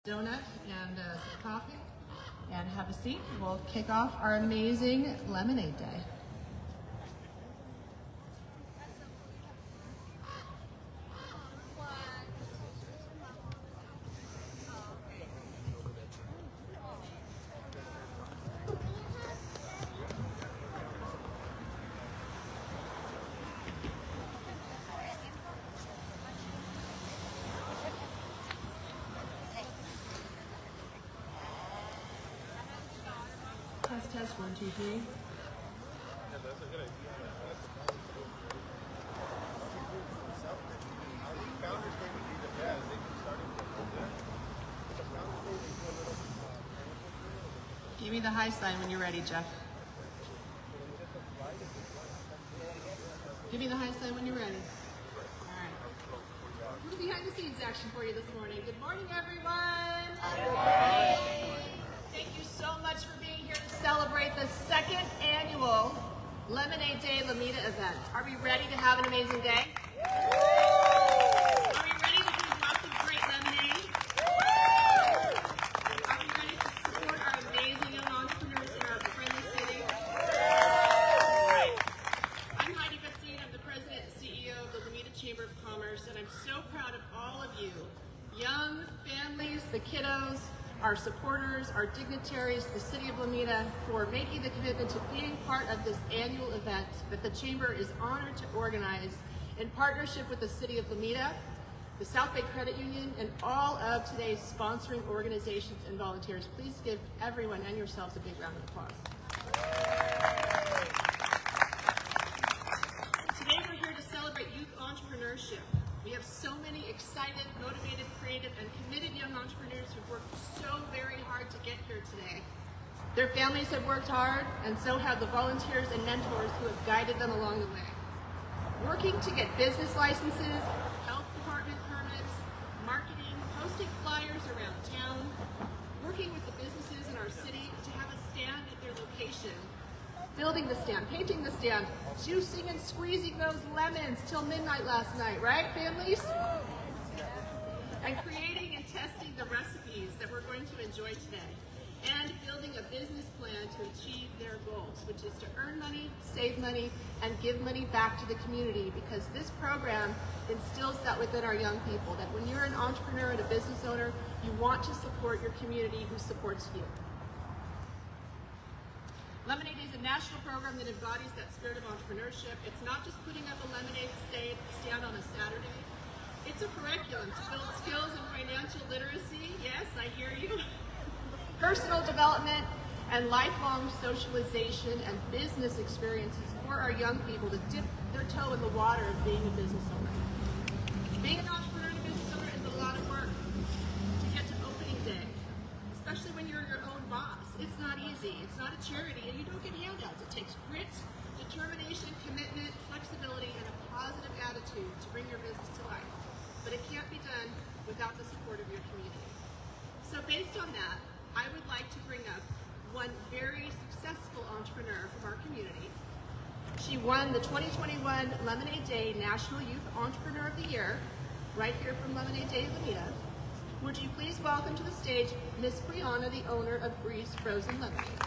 donut and some coffee and have a seat. We'll kick off our amazing Lemonade Day. Test 1, 2, 3. Give me the high sign when you're ready, Jeff. Give me the high sign when you're ready. All right. A little behind the scenes action for you this morning. Good morning, everyone. Good morning. Thank you so much for being here to celebrate the second annual Lemonade Day Lomita event. Are we ready to have an amazing day? Are we ready to drink lots of great lemonade? Are we ready to support our amazing young entrepreneurs in our friendly city? Right. I'm Maxine. I'm the President and CEO of the Lomita Chamber of Commerce, and I'm so proud of all of you, young families, the kiddos, our supporters, our dignitaries, the City of Lomita, for making the commitment to being part of this annual event that the Chamber is honored to organize in partnership with the City of Lomita, the South Bay Credit Union, and all of today's sponsoring organizations and volunteers. Please give everyone and yourselves a big round of applause. Today we're here to celebrate youth entrepreneurship. We have so many excited, motivated, creative, and committed young entrepreneurs who've worked so very hard to get here today. Their families have worked hard, and so have the volunteers and mentors who have guided them along the way. Working to get business licenses, health department permits, marketing, posting flyers around town, working with the businesses in our city to have a stand at their location, building the stand, painting the stand, juicing and squeezing those lemons till midnight last night, right, families? And creating and testing the recipes that we're going to enjoy today, and building a business plan to achieve their goals, which is to earn money, save money, and give money back to the community, because this program instills that within our young people, that when you're an entrepreneur and a business owner, you want to support your community who supports you. Lemonade is a national program that embodies that spirit of entrepreneurship. It's not just putting up a lemonade stand on a Saturday. It's a curriculum to build skills in financial literacy. Yes, I hear you. Personal development and lifelong socialization and business experiences for our young people to dip their toe in the water of being a business owner. Being an entrepreneur and a business owner is a lot of work to get to opening day, especially when you're your own boss. It's not easy. It's not a charity, and you don't get handouts. It takes grit, determination, commitment, flexibility, and a positive attitude to bring your business to life. But it can't be done without the support of your community. So based on that, I would like to bring up one very successful entrepreneur from our community. She won the 2021 Lemonade Day National Youth Entrepreneur of the Year, right here from Lemonade Day Lomita. Would you please welcome to the stage Miss Brianna, the owner of Breeze Frozen Lemonade.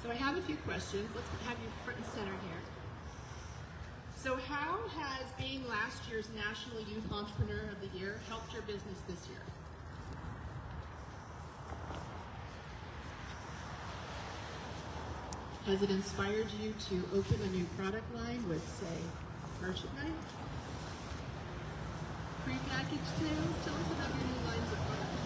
So I have a few questions. Let's have you front and center here. So how has being last year's National Youth Entrepreneur of the Year helped your business this year? Has it inspired you to open a new product line with, say, merchandise? Prepackaged sales? Tell us about your new lines of products.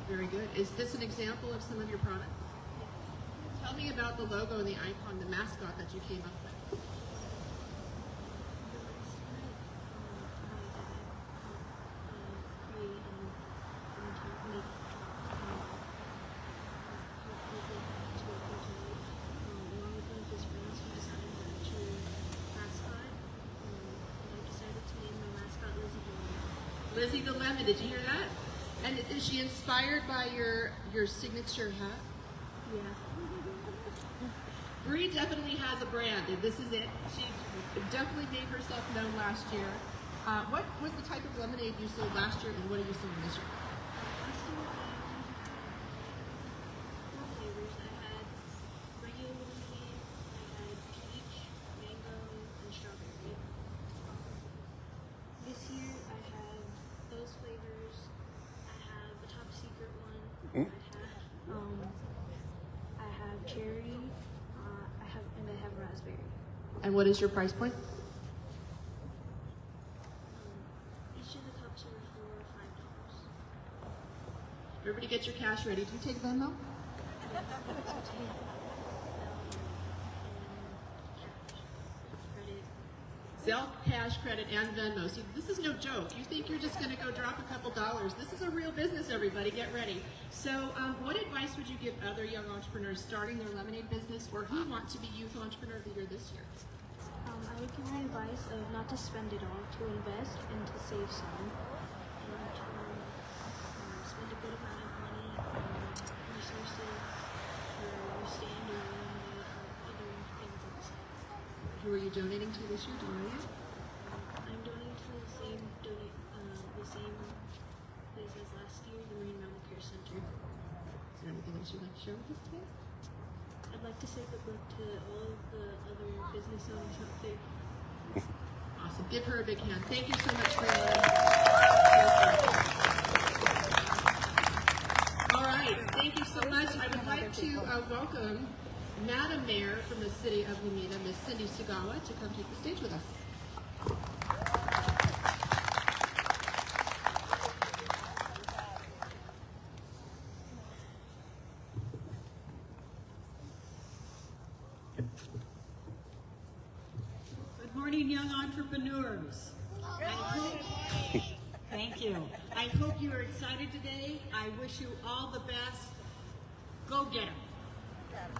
Very good. Is this an example of some of your products? Tell me about the logo and the icon, the mascot that you came up with. Lizzie the Lemon, did you hear that? And is she inspired by your signature hat? Yeah. Bree definitely has a brand, and this is it. She definitely made herself known last year. What was the type of lemonade you sold last year, and what are you selling this year? Last year I had 4 flavors. I had regular lemonade, I had peach, mango, and strawberry. This year I have those flavors. I have a top secret one. I have cherry. I have raspberry. And what is your price point? Each of the cups are for $5. Everybody get your cash ready. Do you take Venmo? Zelle, cash, credit, and Venmo. See, this is no joke. You think you're just going to go drop a couple dollars. This is a real business, everybody. Get ready. So what advice would you give other young entrepreneurs starting their lemonade business or who want to be Youth Entrepreneur of the Year this year? I would give the advice of not to spend it all, to invest and to save some, and to spend a good amount of money on resources for your stand or other things like that. Who are you donating to this year? Do you know yet? I'm donating to the same place as last year, the Marine Mammal Care Center. Is there anything else you'd like to share with us today? I'd like to say good luck to all of the other business owners out there. Awesome. Give her a big hand. Thank you so much for your All right. Thank you so much. I would like to welcome Madam Mayor from the City of Lomita, Miss Cindy Sagawa, to come take the stage with us. Good morning, young entrepreneurs. Thank you. I hope you are excited today. I wish you all the best. Go get 'em. That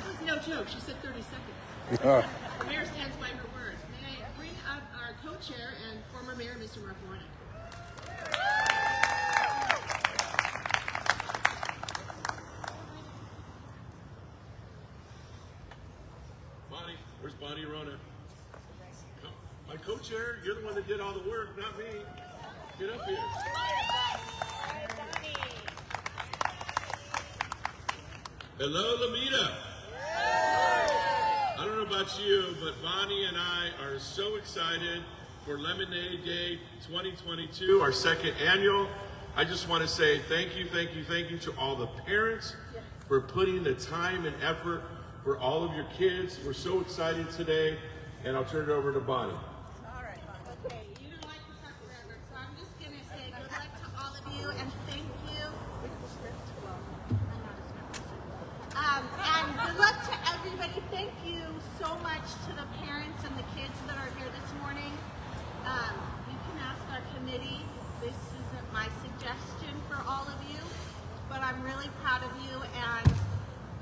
was no joke. She said 30 seconds. The mayor stands by her word. May I bring up our co-chair and former mayor, Mr. Mark Warnick. Bonnie, where's Bonnie Rona? My co-chair, you're the one that did all the work, not me. Get up here. Hello, Lomita. I don't know about you, but Bonnie and I are so excited for Lemonade Day 2022, our second annual. I just want to say thank you to all the parents for putting the time and effort for all of your kids. We're so excited today, and I'll turn it over to Bonnie. Okay, you don't like to talk forever, so I'm just going to say good luck to all of you and thank you. And good luck to everybody. Thank you so much to the parents and the kids that are here this morning. You can ask our committee. This isn't my suggestion for all of you, but I'm really proud of you. And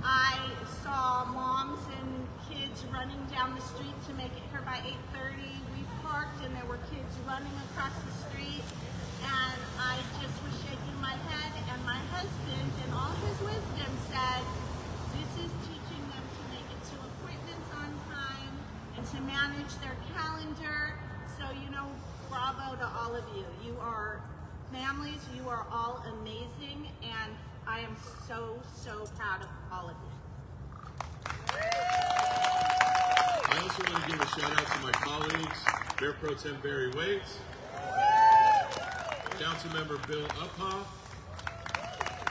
I saw moms and kids running down the street to make it here by 8:30. We parked and there were kids running across the street, and I just was shaking my head, and my husband in all his wisdom said, this is teaching them to make it to appointments on time and to manage their calendar. So, bravo to all of you. You are families, you are all amazing, and I am so, so proud of all of you. I also want to give a shout out to my colleagues, Mayor Pro Tem Barry Waits, Councilmember Bill Uphoff,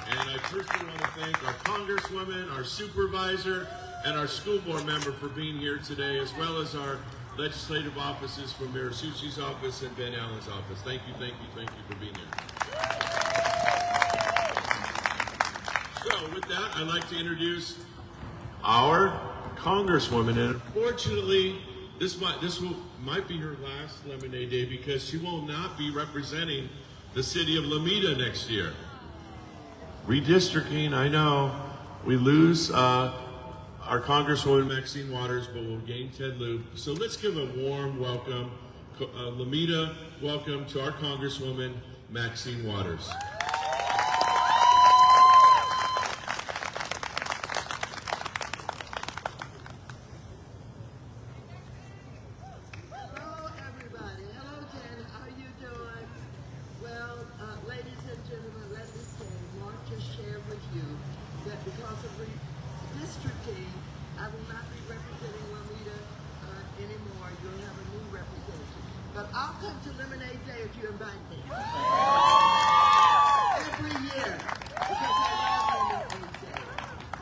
and I personally want to thank our Congresswoman, our Supervisor, and our school board member for being here today, as well as our legislative offices from Mayor Suchi's office and Ben Allen's office. Thank you for being here. I'd like to introduce our Congresswoman, and unfortunately, this might be her last Lemonade Day because she will not be representing the city of Lomita next year. Redistricting, I know. We lose our Congresswoman Maxine Waters, but we'll gain Ted Lieu. So let's give a warm welcome, Lomita, welcome to our Congresswoman Maxine Waters. Hello, everybody. Hello, Janice. How you doing? Well, ladies and gentlemen, let me say, Mark just shared with you that because of redistricting, I will not be representing Lomita anymore. You'll have a new representative. But I'll come to Lemonade Day if you invite me. Every year, because I love Lemonade Day.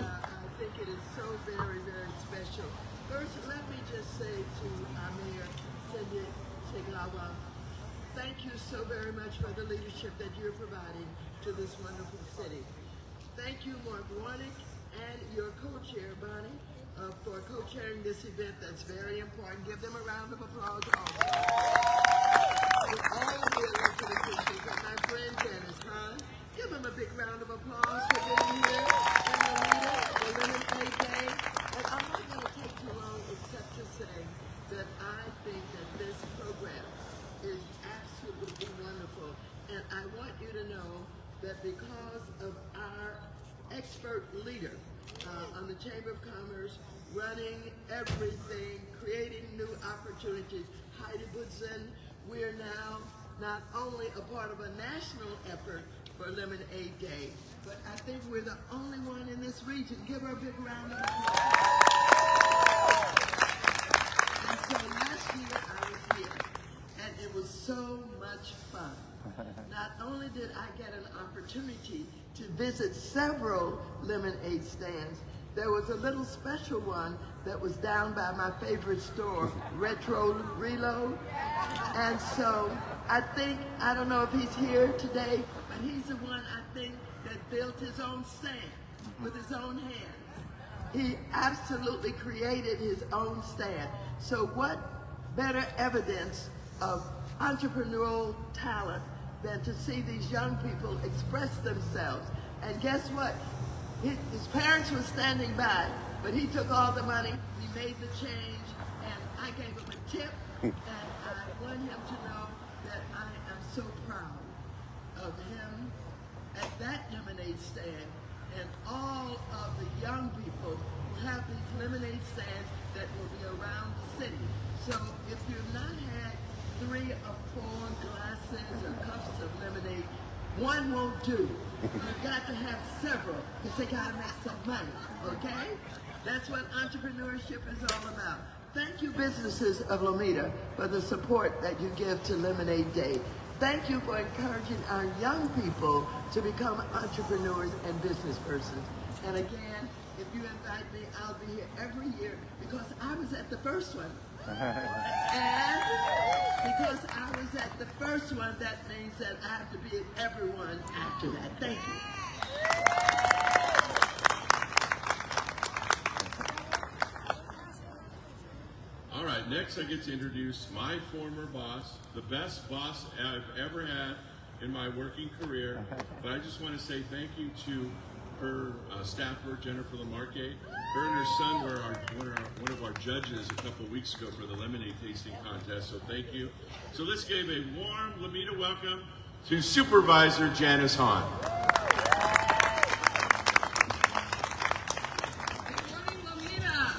I think it is so very, very special. First, let me just say to our Mayor Cindy Sagawa, thank you so very much for the leadership that you're providing to this wonderful city. Thank you, Mark Warnick, and your co-chair, Bonnie, for co-chairing this event that's very important. Give them a round of applause also. To all of the elected officials and my friend Janice, Hahn, give them a big round of applause for being here in Lomita for Lemonade Day. And I'm not going to take too long except to say that I think that this program is absolutely wonderful. And I want you to know that because of our expert leader on the Chamber of Commerce, running everything, creating new opportunities, Heidi Woodson, we are now not only a part of a national effort for Lemonade Day, but I think we're the only one in this region. Give her a big round of applause. And so last year I was here, and it was so much fun. Not only did I get an opportunity to visit several lemonade stands, there was a little special one that was down by my favorite store, Retro Reload. And so I don't know if he's here today, but he's the one I think that built his own stand with his own hands. He absolutely created his own stand. So what better evidence of entrepreneurial talent than to see these young people express themselves? And guess what? His parents were standing by, but he took all the money, he made the change, and I gave him a tip, and I want him to know that I am so proud of him at that lemonade stand and all of the young people who have these lemonade stands that will be around the city. So if you've not had 3 or 4 glasses or cups of lemonade, one won't do. You've got to have several because they got to make some money, okay? That's what entrepreneurship is all about. Thank you, businesses of Lomita, for the support that you give to Lemonade Day. Thank you for encouraging our young people to become entrepreneurs and business persons. And again, if you invite me, I'll be here every year because I was at the first one. And because I was at the first one, that means that I have to be at every one after that. Thank you. All right, next I get to introduce my former boss, the best boss I've ever had in my working career. But I just want to say thank you to her staffer, Jennifer Lamarque. Her and her son were one of our judges a couple weeks ago for the lemonade tasting contest, so thank you. So let's give a warm Lomita welcome to Supervisor Janice Hahn. Good morning, Lomita.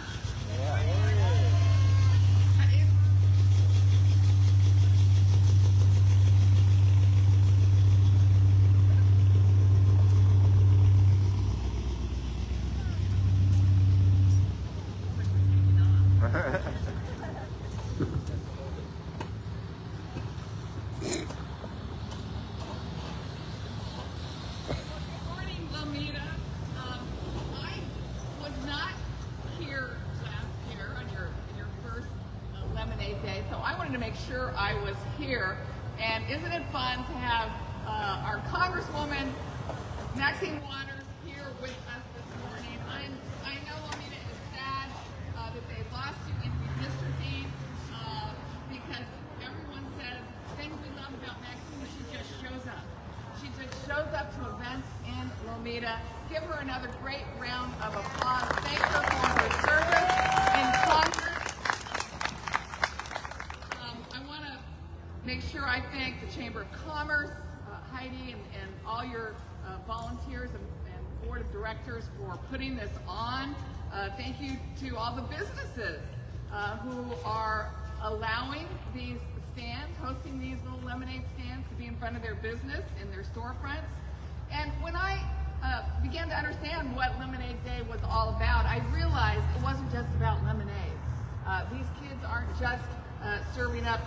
Morning, Lomita. I was not here last year on your first Lemonade Day, so I wanted to make sure I was here. And isn't it fun to have our Congresswoman Maxine Waters here with us this up to events in Lomita. Give her another great round of applause. Thank her for her service in Congress. I want to make sure I thank the Chamber of Commerce, Heidi, and all your volunteers and board of directors for putting this on. Thank you to all the businesses who are allowing these stands, hosting these little lemonade stands to be in front of their business in their storefronts. And when I began to understand what Lemonade Day was all about, I realized it wasn't just about lemonade. These kids aren't just serving up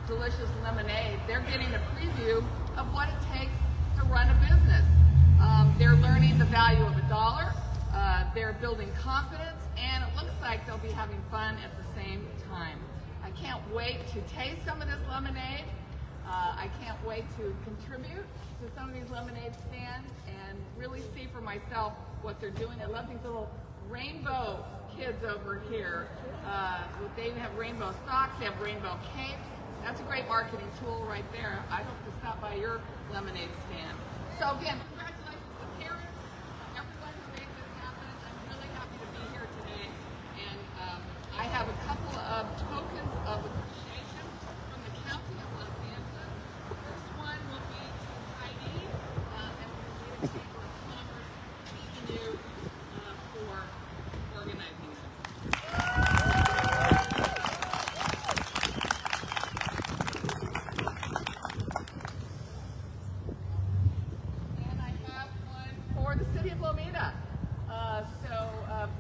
delicious lemonade. They're getting a preview of what it takes to run a business. They're learning the value of a dollar. They're building confidence, and it looks like they'll be having fun at the same time. I can't wait to taste some of this lemonade. I can't wait to contribute to some of these lemonade stands and really see for myself what they're doing. I love these little rainbow kids over here. They have rainbow socks, they have rainbow capes. That's a great marketing tool right there. I hope to stop by your lemonade stand. So again, congratulations to parents, everyone who made this happen. I'm really happy to be here today. And I have a couple of tokens of appreciation from the County of Los Angeles. The first one will be to Heidi and the Lomita Chamber of Commerce, thanking you for organizing this. And I have one for the City of Lomita.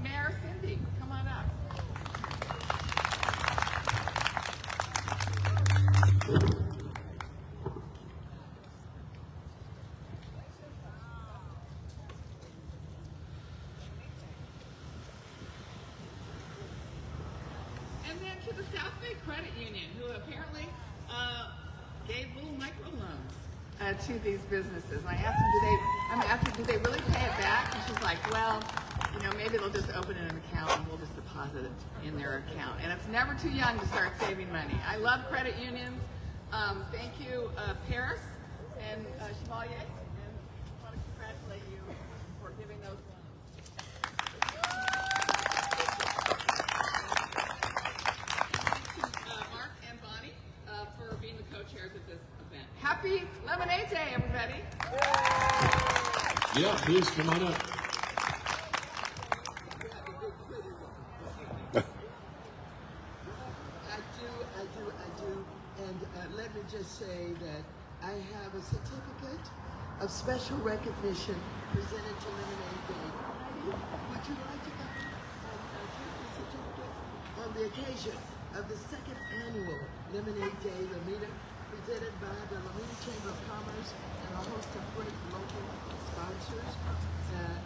Mayor Cindy, come on up. And then to the South Bay Credit Union, who apparently gave little microloans to these businesses. And I asked them, do they really pay it back? And she's like, well, maybe they'll just open an account and we'll just deposit it in their account. And it's never too young to start saving money. I love credit unions. Thank you, Paris and Chevalier. And I want to congratulate you for giving those loans. Mark and Bonnie for being the co-chairs of this event. Happy Lemonade Day, everybody. Yeah, please come on up. I do. And let me just say that I have a certificate of special recognition presented to Lemonade Day. Would you like to come and take the certificate on the occasion of the second annual Lemonade Day Lomita, presented by the Lomita Chamber of Commerce and a host of great local sponsors,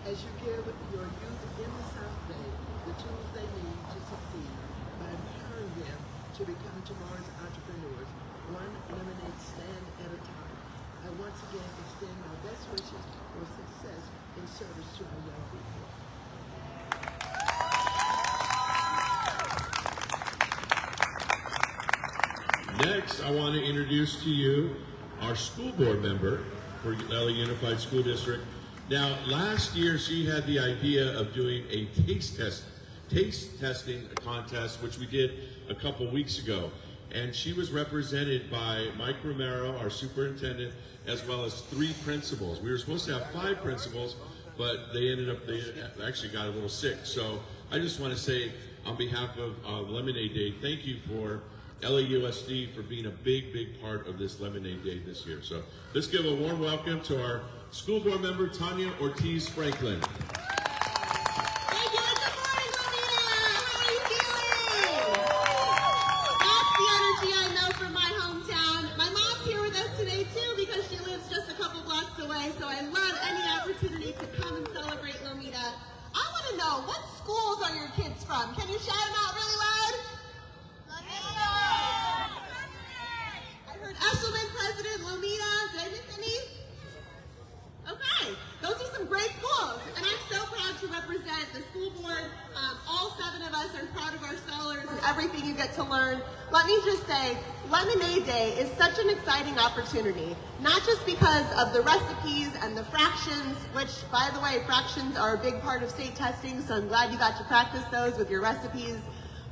as you give your youth in the South Bay the tools they need to succeed by empowering them to become tomorrow's entrepreneurs, one lemonade stand at a time. I once again extend my best wishes for success in service to our young people. Next, I want to introduce to you our school board member for LA Unified School District. Now, last year she had the idea of doing a taste testing contest, which we did a couple weeks ago. And she was represented by Mike Romero, our superintendent, as well as 3 principals. We were supposed to have 5 principals, but they actually got a little sick. So I just want to say, on behalf of Lemonade Day, thank you for LAUSD for being a big part of this Lemonade Day this year. So let's give a warm welcome to our school board member, Tanya Ortiz Franklin. Thank you, and good morning, Lomita! How are you feeling? That's the energy I know from my hometown. My mom's here with us today, too, because she lives just a couple blocks away, so I love any opportunity to come and celebrate Lomita. I want to know, what schools are your kids from? Can you shout them out really loud? I heard Eshelman, President, Lomita. Did I miss any? Okay, those are some great schools, and I'm so proud to represent the school board. All 7 of us are proud of our scholars. everything you get to learn. Let me just say, Lemonade Day is such an exciting opportunity, not just because of the recipes and the fractions, which, by the way, fractions are a big part of state testing, so I'm glad you got to practice those with your recipes.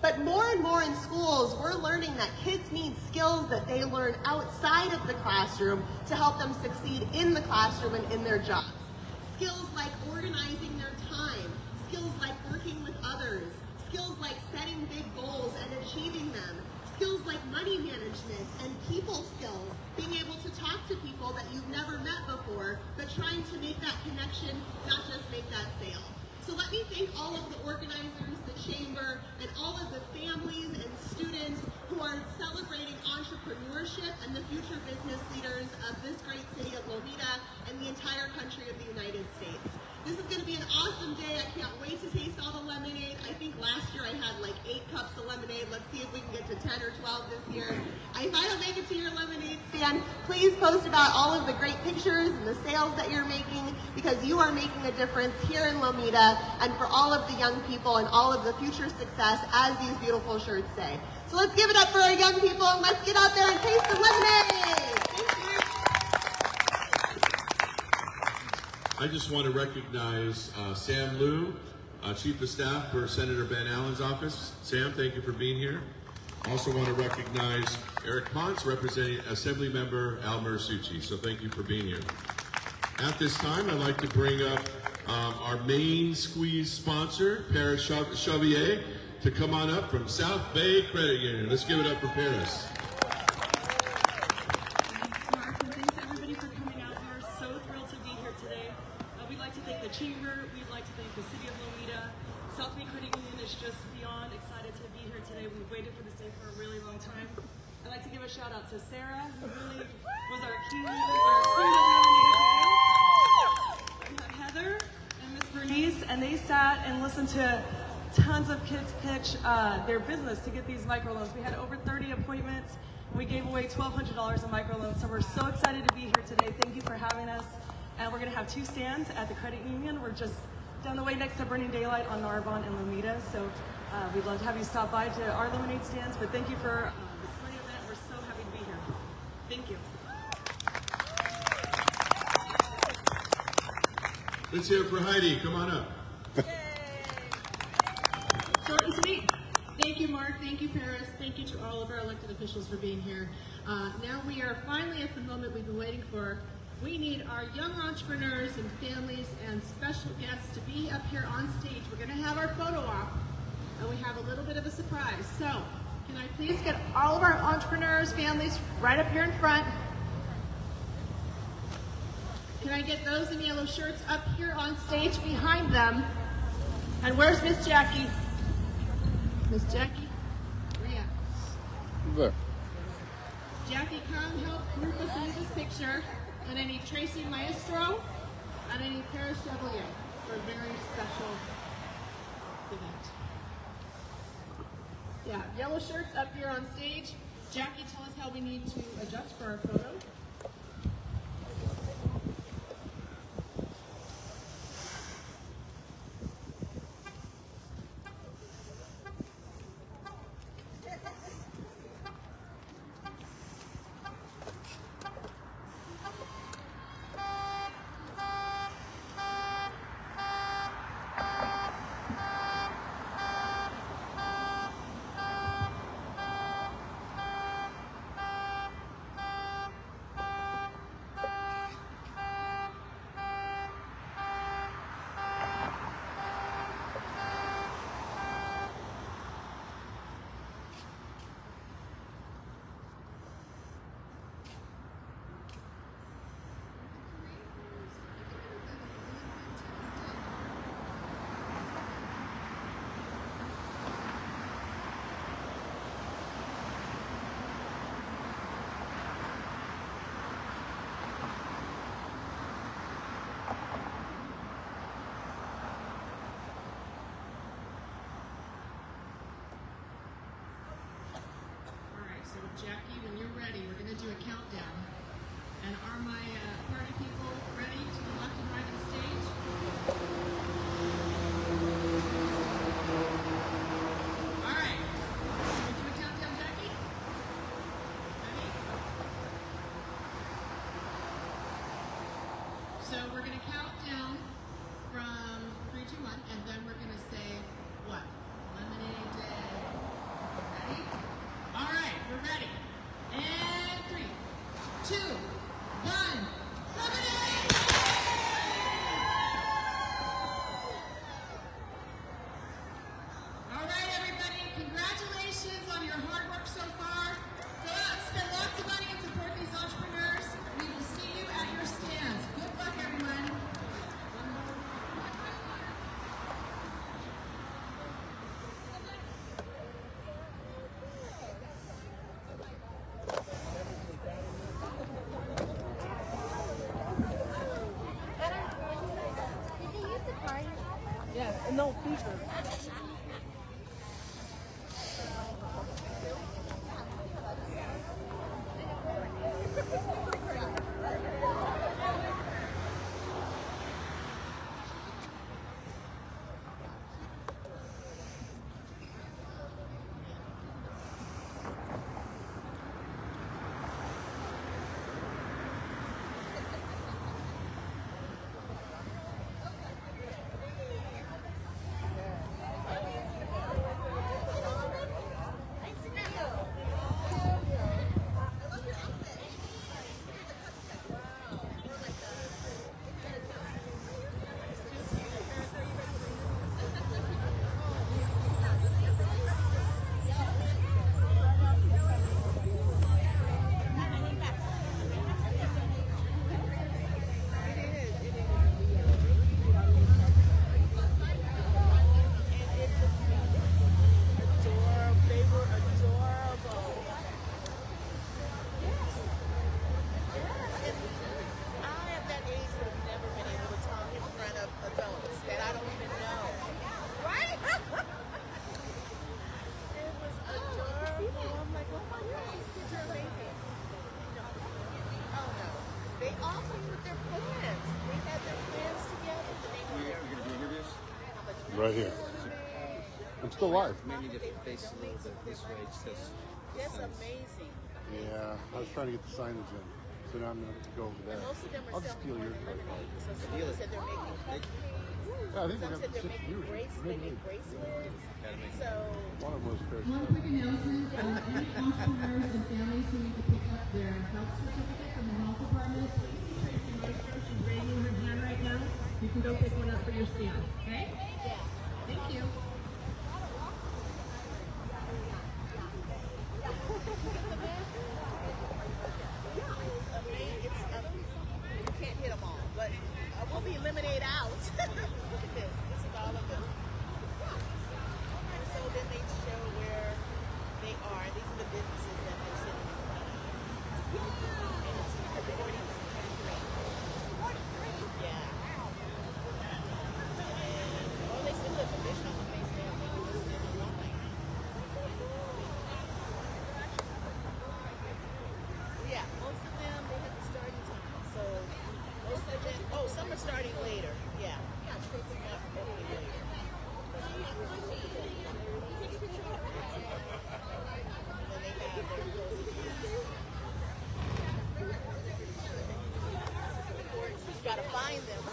But more and more in schools, we're learning that kids need skills that they learn outside of the classroom to help them succeed in the classroom and in their jobs. Skills like organizing their time, skills like working with others, skills like setting big goals and achieving them, skills like money management and people skills, being able to talk to people that you've never met before, but trying to make that connection, not just make that sale. So let me thank all of the organizers, the chamber, and all of the families and students who are celebrating entrepreneurship and the future business leaders of this great city of Lomita and the entire country of the United States. This is going to be an awesome day. I can't wait to taste all the lemonade. I think last year I had like 8 cups of lemonade. Let's see if we can get to 10 or 12 this year. If I don't make it to your lemonade stand, please post about all of the great pictures and the sales that you're making, because you are making a difference here in Lomita and for all of the young people and all of the future success, as these beautiful shirts say. So let's give it up for our young people and let's get out there and taste the lemonade. Thank you. I just want to recognize Sam Liu, Chief of Staff for Senator Ben Allen's office. Sam, thank you for being here. Also want to recognize Eric Ponce, representing Assembly Member Al Marsucci. So thank you for being here. At this time, I'd like to bring up our main squeeze sponsor, Paris Chauvier, to come on up from South Bay Credit Union. Let's give it up for Paris. Thanks, Mark, and thanks everybody for coming out. We're so thrilled to be here today. We'd like to thank the Chamber, we'd like to thank the City of Lomita. South Bay Credit Union is just beyond excited to be here today. We've waited for this day for a really long time. I'd like to give a shout out to Sarah, who really was our queen of Lemonade Day. We have Heather and Miss Bernice, and they sat and listened to tons of kids pitch their business to get these microloans. We had over 30 appointments. We gave away $1,200 in microloans, so we're so excited to be here today. Thank you for having us. And we're going to have 2 stands at the credit union. We're just down the way next to Burning Daylight on Narbonne and Lomita. So we'd love to have you stop by to our lemonade stands. But thank you for this great event. We're so happy to be here. Thank you. Let's hear it for Heidi. Come on up. Short and sweet. Thank you, Mark. Thank you, Paris. Thank you to all of our elected officials for being here. Now we are finally at the moment we've been waiting for. We need our young entrepreneurs and families and special guests to be up here on stage. We're going to have our photo op, and we have a little bit of a surprise. So, can I please get all of our entrepreneurs, families, right up here in front? Can I get those in yellow shirts up here on stage behind them? And where's Miss Jackie? Miss Jackie? Where you at? There. Jackie, come help group us into this picture. And I need Tracy Maestro, and I need Paris Chevalier for a very special event. Yeah, yellow shirts up here on stage. Jackie, tell us how we need to adjust for our photo. Jackie, when you're ready, we're going to do a countdown. And are my party people ready to the left and right of the stage? All right. So we're going to count down from 3, 2, 1, and then we're going to say what? Lemonade Day. Ready? All right, we're ready. And 3, 2, 1. Lemonade Day! All right, everybody. Congratulations on your hard work so far. Go out and spend lots of money and support these entrepreneurs. We will see you at your stands. Good luck, everyone. Yeah, no, beeper. Right here. I'm still live. Maybe to face a little bit this way. It's just, That's amazing. Yeah, I was trying to get the signage in, so now I'm going to go over there. Most of them are I'll just steal selling yours. lemonade. So some people said they're making Yeah, I think some we're said going to they're making bracelets. So one of them was fair. One quick announcement, any entrepreneurs and families who need to pick up their health certificate from the health department, please see Tracy Maestro. She's raising her hand right now. You can go pick one up for your stand, okay? Yeah. Thank you. you can't hit them all, but we'll be lemonade out. Look at this. This is all of them. And so then they show where they are. These are the businesses that they're sitting in front of. And it's 43. Yeah. And, they said, look, they're showing the face down. They can just stand in line. Yeah, most of them, they have the starting time. So, most of them, some are starting later. Yeah. Not opening later. And then they have their you gotta find them.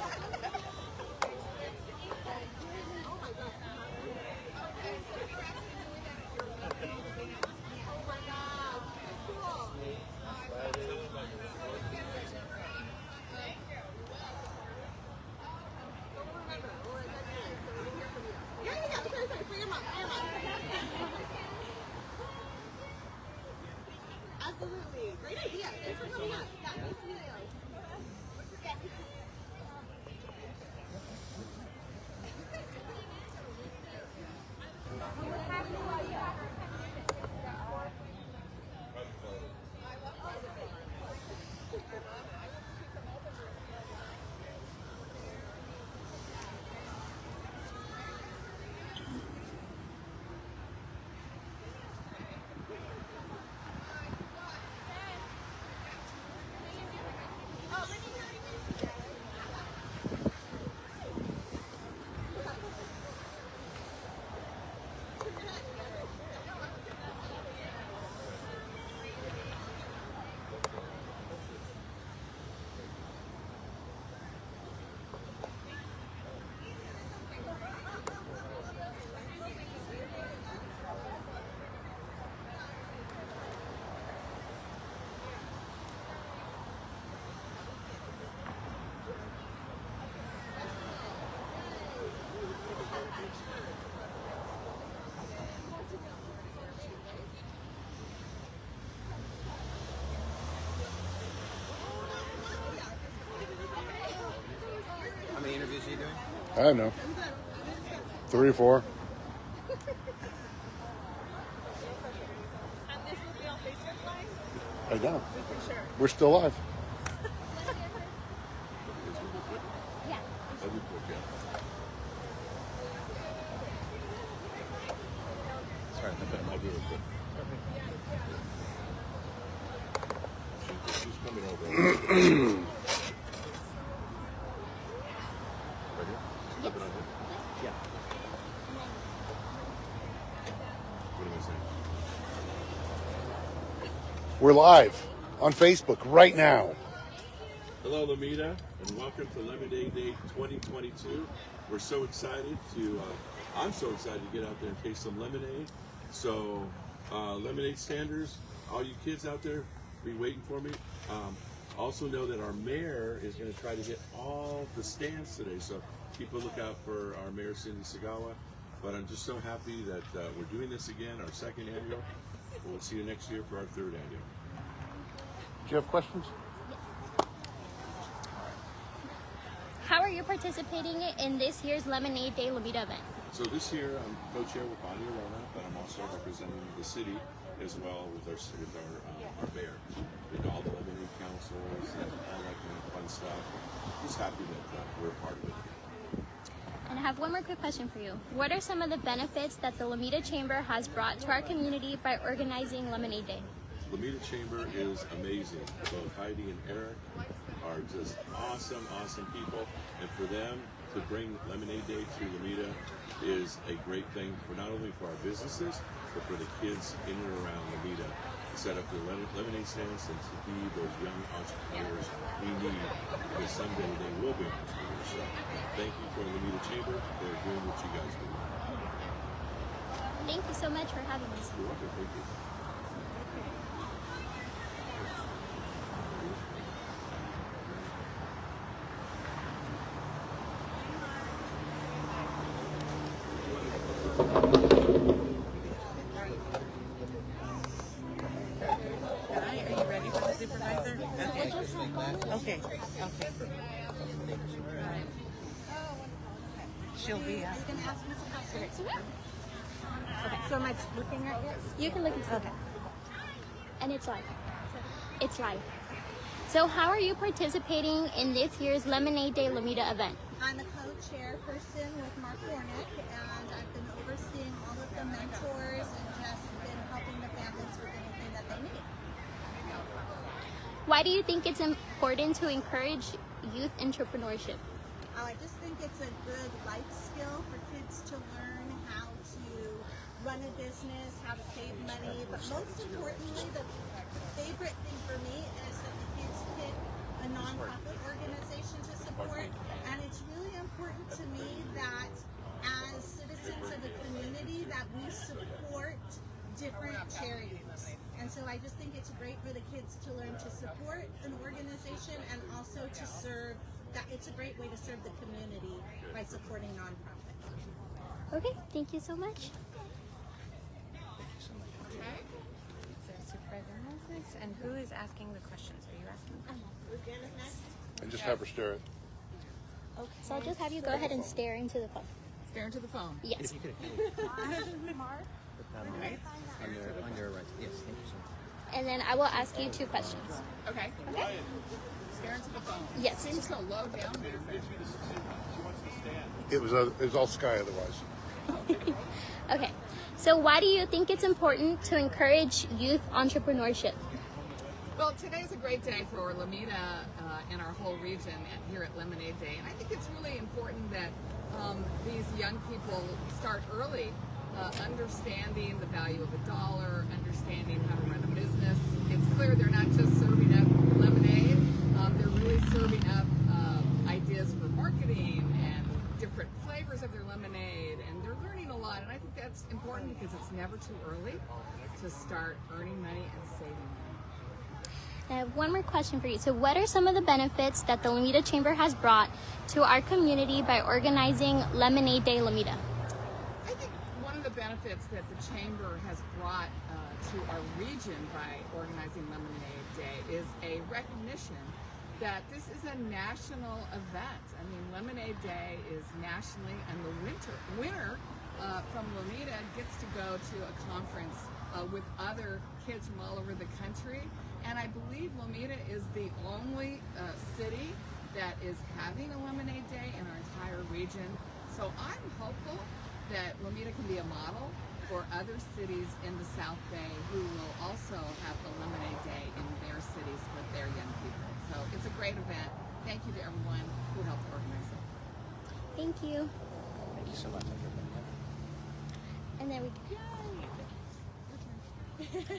Absolutely. Great idea. Thanks for coming out. Yeah, nice to meet you. I don't know. 3 or 4. And this will be on Facebook Live? I know. For sure. We're still live. Yeah. Sorry, I'll be real quick. She's coming over. Ready? Flip it on here. Yeah. What am I saying? We're live on Facebook right now. Hello, Lomita, and welcome to Lemonade Day 2022. We're so excited I'm so excited to get out there and taste some lemonade. So, lemonade standers, all you kids out there, be waiting for me. Also know that our mayor is going to try to hit all the stands today. So keep a lookout for our Mayor Cindy Sagawa. But I'm just so happy that we're doing this again, our 2nd annual. We'll see you next year for our 3rd annual. Do you have questions? How are you participating in this year's Lemonade Day Lomita event? So this year I'm co-chair with Bonnie Arona, but I'm also representing the city as well with our mayor. We do all the lemonade councils and all that kind of fun stuff. Just happy that we're a part of it. And I have one more quick question for you. What are some of the benefits that the Lomita Chamber has brought to our community by organizing Lemonade Day? Lomita Chamber is amazing. Both Heidi and Eric are just awesome people. And for them to bring Lemonade Day to Lomita is a great thing for not only for our businesses, but for the kids in and around Lomita to set up their lemonade stands and to be those young entrepreneurs we need, because someday they will be entrepreneurs. So thank you for the Lomita Chamber for doing what you guys do. Thank you so much for having us. You're welcome. Thank you. Are you ready for the supervisor? Okay. She'll be Are you going to ask me some questions? Okay, so am I looking at you? You can look at Okay. And it's live. It's live. So how are you participating in this year's Lemonade Day Lomita event? I'm a co-chairperson with Mark Warnick, and I've been overseeing all of the mentors and just been helping the families with anything that they need. Why do you think it's important to encourage youth entrepreneurship? I just think it's a good life skill for kids to learn how to run a business, how to save money, but most importantly, the favorite thing for me is that the kids pick a nonprofit organization to support, and it's really important to me that as citizens of the community that we support different charities. And so I just think it's great for the kids to learn to support an organization and also to serve. That it's a great way to serve the community by supporting nonprofits. Okay, thank you so much. Okay. Supervisor Moses, and who is asking the questions? Are you asking? Janice next. And just have her stare at. Okay. So I'll just have you go ahead and stare into the phone. Stare into the phone. Yes. Mark. On your right. Yes, thank you so much. And then I will ask you 2 questions. Okay. Okay? Stare into the phone. Yes. Seems so low down there. It was all sky otherwise. Okay. So why do you think it's important to encourage youth entrepreneurship? Well, today's a great day for Lomita and our whole region here at Lemonade Day. And I think it's really important that these young people start early, understanding the value of a dollar, understanding how to run a business. It's clear they're not just serving up lemonade, they're really serving up ideas for marketing and different flavors of their lemonade, and they're learning a lot. And I think that's important because it's never too early to start earning money and saving money. I have one more question for you. So what are some of the benefits that the Lomita Chamber has brought to our community by organizing Lemonade Day Lomita? I think one of the benefits that the Chamber has brought to our region by organizing Lemonade Day is a recognition that this is a national event. I mean, Lemonade Day is nationally, and the winner from Lomita gets to go to a conference with other kids from all over the country. And I believe Lomita is the only city that is having a Lemonade Day in our entire region. So I'm hopeful that Lomita can be a model for other cities in the South Bay who will also have the Lemonade Day in their cities with their young people. So it's a great event. Thank you to everyone who helped organize it. Thank you. Thank you so much. And then we Okay.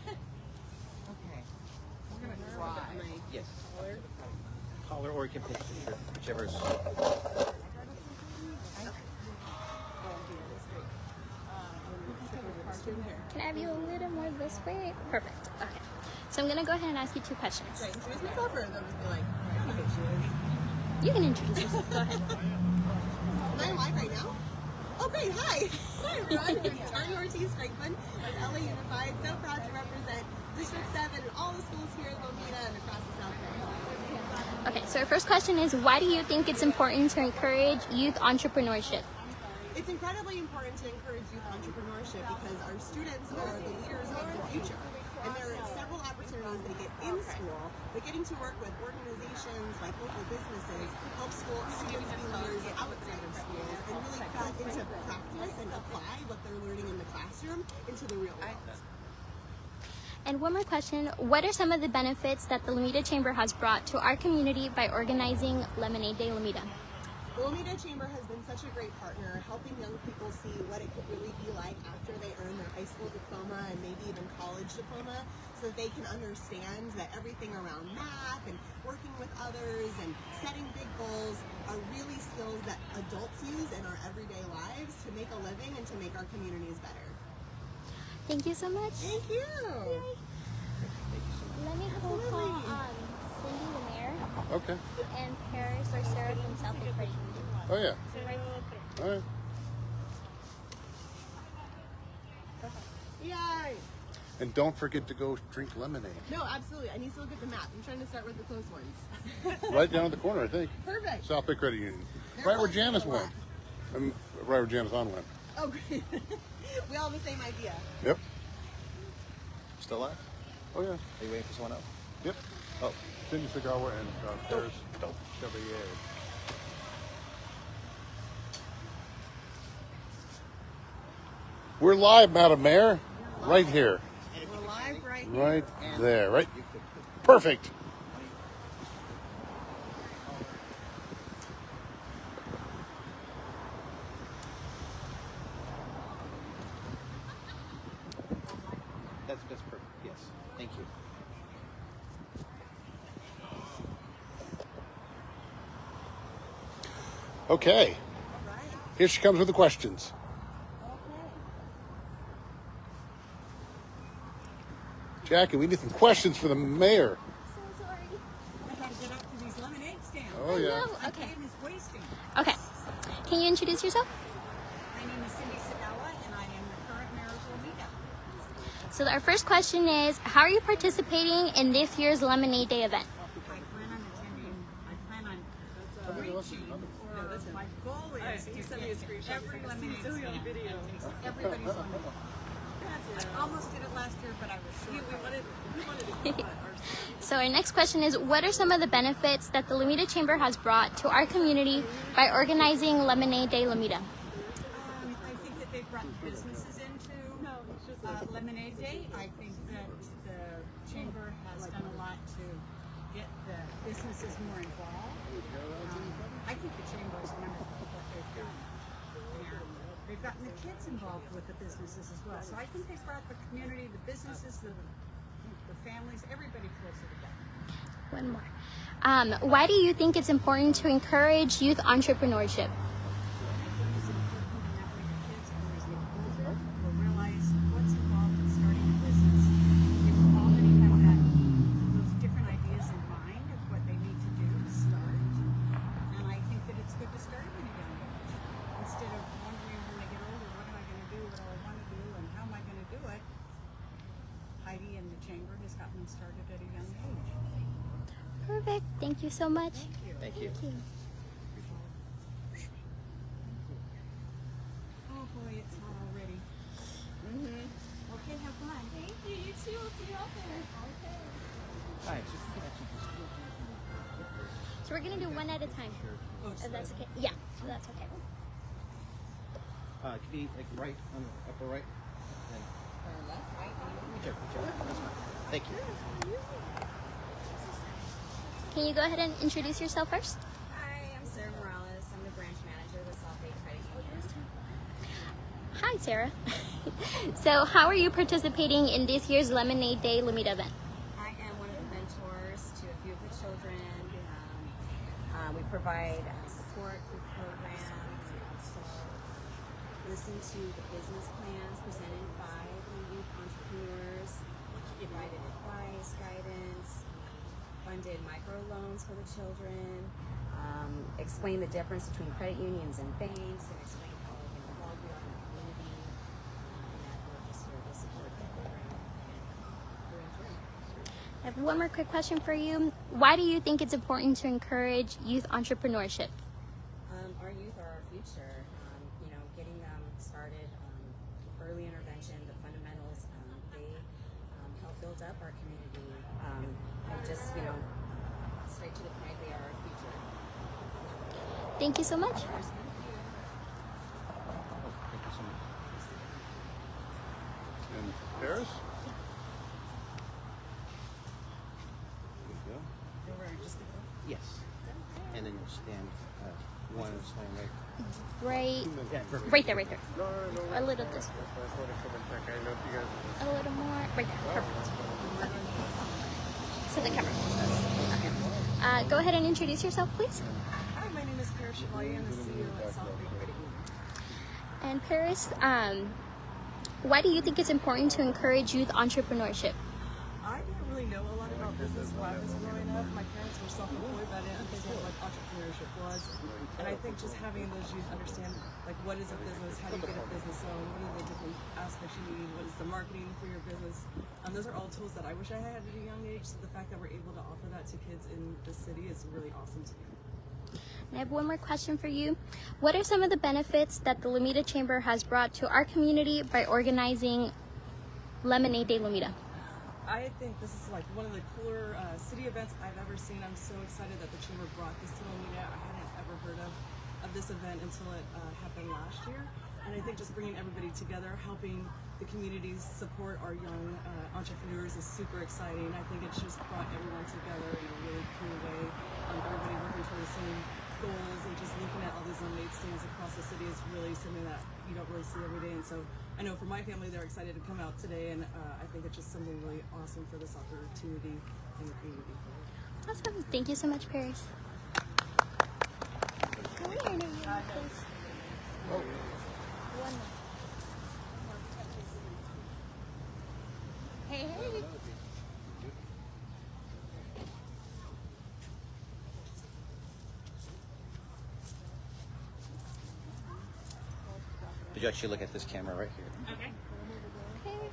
We're gonna drive. Yes. Caller or you can pick whichever is. can I have you a little more this way? Perfect. Okay. So I'm gonna go ahead and ask you 2 questions. Introduce myself, or they'll just be like, You can introduce yourself. Go ahead. am I live right now? Oh, great. Hi. Hi, everyone. It's Tony Ortiz Franklin of LA Unified. So proud to represent District 7 and all the schools here in Lomita and across the South Bay. Okay, so our first question is, why do you think it's important to encourage youth entrepreneurship? It's incredibly important to encourage youth entrepreneurship because our students are the leaders of the future. And there are several opportunities they get in school, but getting to work with organizations like local businesses helps students be leaders outside of schools and really put into practice and apply what they're learning in the classroom into the real world. And one more question, what are some of the benefits that the Lomita Chamber has brought to our community by organizing Lemonade Day Lomita? The Lomita Chamber has been such a great partner, helping young people see what it could really be like after they earn their high school diploma and maybe even college diploma, so that they can understand that everything around math and working with others and setting big goals are really skills that adults use in our everyday lives to make a living and to make our communities better. Thank you so much. Thank you. Let me call Cindy, the mayor, Okay. and Paris or Sarah from South Bay. Oh, yeah. All right. Yay! And don't forget to go drink lemonade. No, absolutely. I need to look at the map. I'm trying to start with the close ones. Right down at the corner, I think. Perfect. South Bay Credit Union. Right where Janice went. Right where Janice Hahn went. Oh, great. We all have the same idea. Yep. Still live? Oh, yeah. Are you waiting for someone else? Yep. Oh. Cindy Sagawa and Paris Chevalier. We're live, Madam Mayor. Right here. We're live right here. Right there. Right. Perfect. That's perfect. Yes. Thank you. Okay. Here she comes with the questions. Jackie, we need some questions for the mayor. So sorry. I gotta get up to these lemonade stands. Oh, yeah. No, My okay. time is wasting. Okay. Can you introduce yourself? My name is Cindy Sagawa, and I am the current mayor of Lomita. So our first question is, how are you participating in this year's Lemonade Day event? I plan on attending. I plan on reaching. My goal is to get every lemonade stand and taste everybody's lemonade. I almost did it last year, but I was short. We wanted to keep So our next question is, what are some of the benefits that the Lomita Chamber has brought to our community by organizing Lemonade Day Lomita? I think that they've brought businesses into Lemonade Day. I think that the Chamber has done a lot to get the businesses more involved. I think the Chamber is wonderful what they've done. And they've gotten the kids involved with the businesses as well. So I think they've brought the community, the businesses, the families, everybody closer together. One more. Why do you think it's important to encourage youth entrepreneurship? It's important that way the kids, as they get older, will realize what's involved in starting a business. They've already have that, those different ideas in mind of what they need to do to start. And I think that it's good to start when you're young, instead of wondering when they get older, what am I going to do, what do I want to do, and how am I going to do it. Heidi and the Chamber has gotten them started at a young age. Perfect. Thank you so much. Thank you. Oh boy, it's hot already. Okay, have fun. Thank you. You too. We'll see you out there. Okay. Hi. So we're gonna do one at a time. If that's okay. Yeah, so that's okay. It could be like right on the upper right. And whichever. That's fine. Thank you. Can you go ahead and introduce yourself first? Hi, I'm Sarah Morales. I'm the branch manager with South Bay Credit Union. Hi, Sarah. So how are you participating in this year's Lemonade Day Lomita event? I am one of the mentors to a few of the children. We provide support through programs. We also listen to the business plans presented by the youth entrepreneurs, provided advice, guidance, funded microloans for the children, explain the difference between credit unions and banks, and explain how involved we are in the community, and that we're just here to support the program. I have one more quick question for you. Why do you think it's important to encourage youth entrepreneurship? Our youth are our future. Getting them started, early intervention, the fundamentals, they help build up our community. And just, straight to the point, they are our future. Thank you so much. Thank you so much. And Paris? Yes. And then you'll stand one and stand right. Right, Yeah, perfect. right there, right there. No. A little this way. I just want to come and check. I know if you guys. A little more. Right there. Perfect. To the camera. Okay. Go ahead and introduce yourself, please. Hi, my name is Paris Chevalier. I'm the CEO at South Bay Credit Union. And Paris, why do you think it's important to encourage youth entrepreneurship? I didn't really know a lot about business when I was growing up. My parents were self-employed, but I didn't understand what entrepreneurship was. And I think just having those youth understand, like, what is a business, how do you get a business owned, what are the different aspects you need, what is the marketing for your business. Those are all tools that I wish I had at a young age. So the fact that we're able to offer that to kids in the city is really awesome to me. I have one more question for you. What are some of the benefits that the Lomita Chamber has brought to our community by organizing Lemonade Day Lomita? I think this is like one of the cooler city events I've ever seen. I'm so excited that the Chamber brought this to Lomita. I hadn't ever heard of this event until it happened last year. And I think just bringing everybody together, helping the communities support our young entrepreneurs is super exciting. I think it's just brought everyone together in a really cool way. Everybody working for the same goals, and just looking at all these lemonade stands across the city is really something that you don't really see every day. And so I know for my family, they're excited to come out today, and I think it's just something really awesome for this opportunity in the community. Awesome. Thank you so much, Paris. Can we interview you, please? One more. Hey. Did you actually look at this camera right here? Okay. Okay.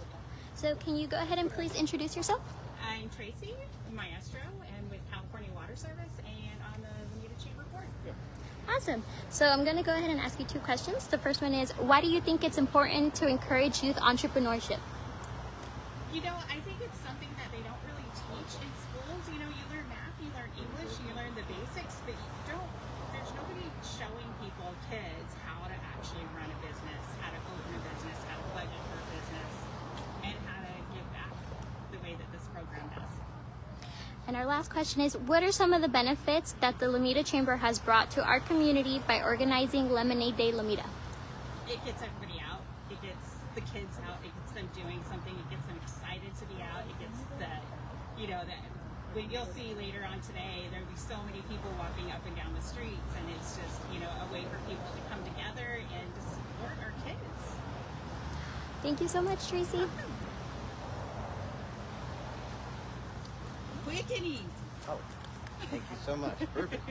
So can you go ahead and please introduce yourself? I'm Tracy Maestro, and with California Water Service, and on the Lomita Chamber Board. Awesome. So I'm going to go ahead and ask you two questions. The first one is, why do you think it's important to encourage youth entrepreneurship? I think it's something that they don't really teach in schools. You learn math, you learn English, you learn the basics, but there's nobody showing kids, how to actually run a business, how to open a business, how to budget for a business, and how to give back the way that this program does. And our last question is, what are some of the benefits that the Lomita Chamber has brought to our community by organizing Lemonade Day Lomita? It gets everybody out. It gets the kids out. It gets them doing something. It gets them excited to be out. It gets when you'll see later on today, there'll be so many people walking up and down the streets, and it's just, a way for people to come together and to support our kids. Thank you so much, Tracy. Quick and easy. Oh, thank you so much. Perfect.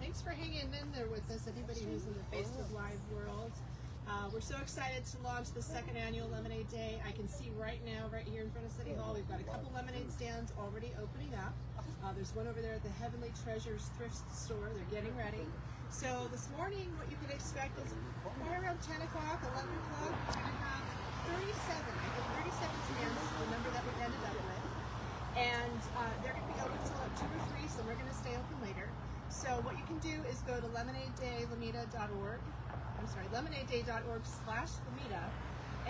Hey, thanks for hanging in there with us, anybody who's in the Facebook Live world. We're so excited to launch the second annual Lemonade Day. I can see right now, right here in front of City Hall, we've got a couple lemonade stands already opening up. There's one over there at the Heavenly Treasures thrift store. They're getting ready. So this morning, what you can expect is right around 10 o'clock, 11 o'clock, we're going to have 37 stands is the number that we ended up with. And they're going to be open until like 2 or 3, so we're going to stay open later. So what you can do is go to lemonadedaylomita.org. I'm sorry, lemonadeday.org/Lomita,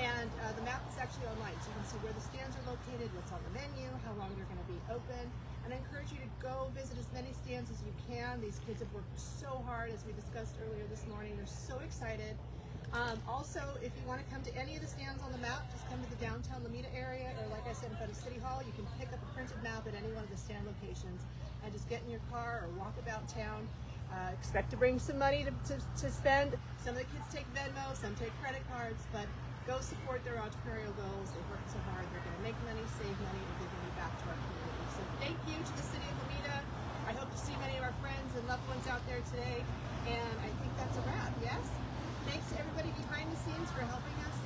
and the map is actually online, so you can see where the stands are located, what's on the menu, how long they're going to be open. And I encourage you to go visit as many stands as you can. These kids have worked so hard, as we discussed earlier this morning. They're so excited. Also, if you want to come to any of the stands on the map, just come to the downtown Lomita area, or like I said, in front of City Hall. You can pick up a printed map at any one of the stand locations and just get in your car or walk about town. Expect to bring some money to spend. Some of the kids take Venmo, some take credit cards, but go support their entrepreneurial goals. They've worked so hard. They're going to make money, save money, and give money back to our community. So thank you to the City of Lomita. I hope to see many of our friends and loved ones out there today. And I think that's a wrap, yes? Thanks to everybody behind the scenes for helping us